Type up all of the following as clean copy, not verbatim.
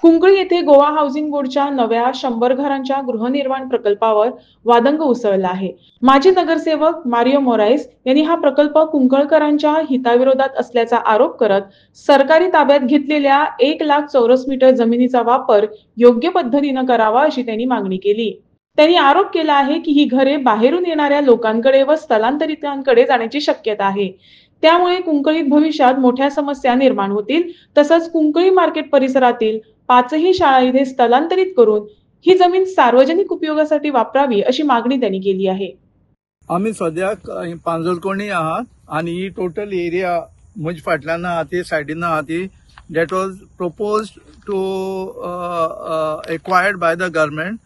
कुंकळी येथे गोवा हाऊसिंग बोर्डच्या नव्या 100 घरांच्या गृहनिर्माण प्रकल्पावर वादंग उसळला आहे। माजी नगरसेवक मारिओ मोराइस यांनी हा प्रकल्प कुंकळकरांच्या हिताविरोधात असल्याचा आरोप करत सरकारी ताब्यात घेतलेल्या 1 लाख चौरस मीटर जमिनीचा वापर योग्य पद्धतीने करावा अशी त्यांनी मागणी केली। त्यांनी आरोप केला आहे की ही घरे बाहेरून येणाऱ्या लोकांकडे व स्थलांतरितांकडे जाण्याची शक्यता आहे। त्यामुळे कुंकळीत भविष्यात मोठ्या समस्या निर्माण होतील। तसंच कुंकळी मार्केट परिसरातील 5ही शाळा इथे स्थलांतरित करून ही जमीन सार्वजनिक उपयोगासाठी वापरावी अशी मागणी त्यांनी केली आहे। आम्ही सद्याक पांजरकोणी आहात आणि ही टोटल एरिया म्हजे फाटल्यान आहा ती सायडीन आहा ती that was proposed to acquired by the government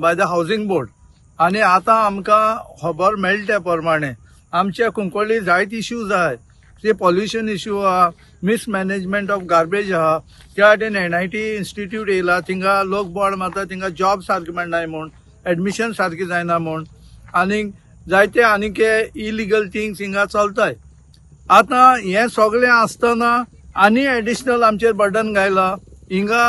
by the housing board आणि आता आमकां खबर मेळ्ळ्या त्या प्रमाणे आमच्या कुंकळ्ळी जायत इश्यूज आहात। ते पॉल्युशन इश्यू आहा, मिसमॅनेजमेंट ऑफ गार्बेज आहा, त्या वाटेन NIT इन्स्टिट्यूट येयला थिंगा लोक बोर्ड मारता थिंगा जॉब सारके मेळनाय म्हूण, एडमिशन सारके जायना म्हूण आनी जायते आनीके इलिगल थिंग्स हिंगा चलताय। आता हे सगळें आसतना आनी एडिशनल आमचेर बर्डन घायला हिंगा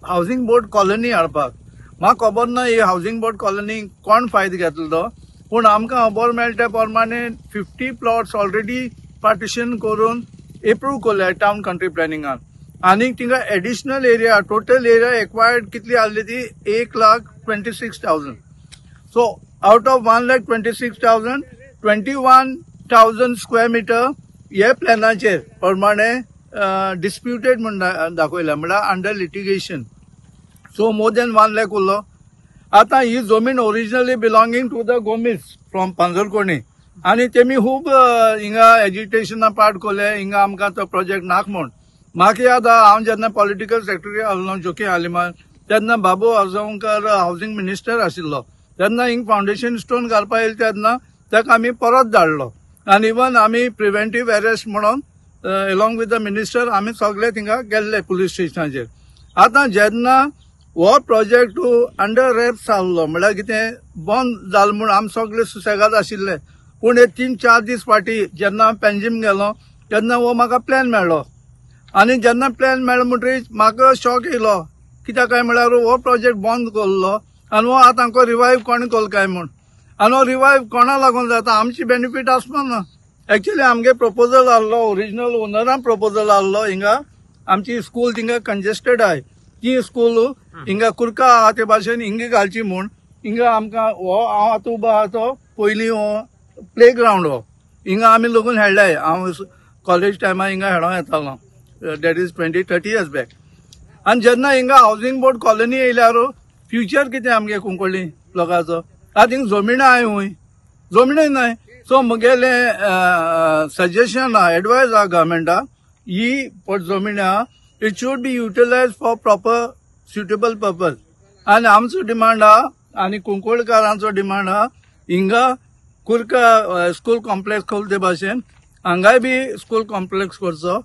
हाऊसिंग बोर्ड कॉलनी हाडपाक। म्हाका खबर ना ही हाऊसिंग बोर्ड कॉलनी कोण फायदो घेतलो, पूण आमकां खबर मेळ्ळ्या त्या प्रमाणे 50 प्लॉट्स ऑलरेडी पार्टिशन करून एप्रूव केल्या टाउन कंट्री प्लॅनिंगान आनी थिंगा additional area total area acquired कितली आसली ती 1,26,000। So out of 1,26,000 21,000 square metre हे प्लॅनाचेर प्रमाणे डिस्प्युटेड म्हणून दाखयला म्हळ्यार under litigation. So more than 1 lakh उरलो। आता ही जमीन ओरिजिनली बिलॉंगिंग टू द गोमिस फ्रॉम पांजरकोणी आणि तेमी खूब हिंगा एज्युटेशना पार्ट केले हिंगा आमकां तो प्रोजेक्ट नाक म्हूण। म्हाका याद आहा हांव जेन्ना पॉलिटिकल सेक्रेटरी आसलो जोकी हालीमान तेन्ना बाबू आजगांवकर हाऊसिंग मिनिस्टर आशिल्लो तेन्ना हिंग फाउंडेशन स्टोन घालपा येयले तेन्ना ताका आमी परत धाडलो आनी इवन आमी प्रिव्हेंटीव अरेस्ट म्हणून अलॉंग विथ द मिनिस्टर आमी सगळे थिंगा गेल्ले पुलीस स्टेशनाचेर। आता जेन्ना हो प्रोजेक्ट अंडर रॅप्स आसलो म्हळ्यार कितें बंद जालो म्हूण आमी सगळे सुसेगाद आशिल्ले, पूण हे 3-4 दीस फाटीं जेन्ना पेंजीम गेलो तेन्ना हो म्हाका प्लॅन मेळ्ळो आनी जेन्ना प्लॅन मेळ्ळो म्हणटरीच म्हाका शॉक येयलो कित्याक काय म्हळ्यार हो प्रोजेक्ट बंद केल्लो आनी हो आतां हांकां रिवायव कोणें केलो काय म्हूण आनी हो रिवायव कोणा लागून जाता आमची बेनिफीट आसपा ना। एक्चुअली आमगे प्रपोजल आसलो ओरिजिनल ओनरान प्रपोजल आसलो हिंगा आमची स्कूल थिंगा कंजेस्टेड आहाय ती स्कूल हिंगा कुर्का आहा ते भाशेन हिंगा घालची म्हूण हिंगा आमकां हो हांव आतां उबो आहा तो पयलीं हो प्ले ग्राउंड हो हिंगा आमी लोगून खेळ्ळाय। हांव कॉलेज टायमार हिंगा खेळोंक येतालो दॅट इज 20-30 इयर्स बॅक। आनी जेन्ना हिंगा हाऊसिंग बोर्ड कॉलनी येयल्यार फ्युचर कितें आमगे कुंकळ्ळी लोकांचो आतां हिंगा जमीन आहाय हूंय जमीनय नाय। सो म्हगेले सजेशन आहा एडवायस आहा गव्हर्मेंटाक ही पट जमीन आहा it should be utilise for proper suitable purpose आनी आमचो डिमांड आहा आनी कुंकळकारांचो डिमांड आहा हिंगा कुर्का स्कूल कॉम्प्लेक्स खोल ते भाशेन हांगाय बी स्कूल कॉम्प्लेक्स करचो।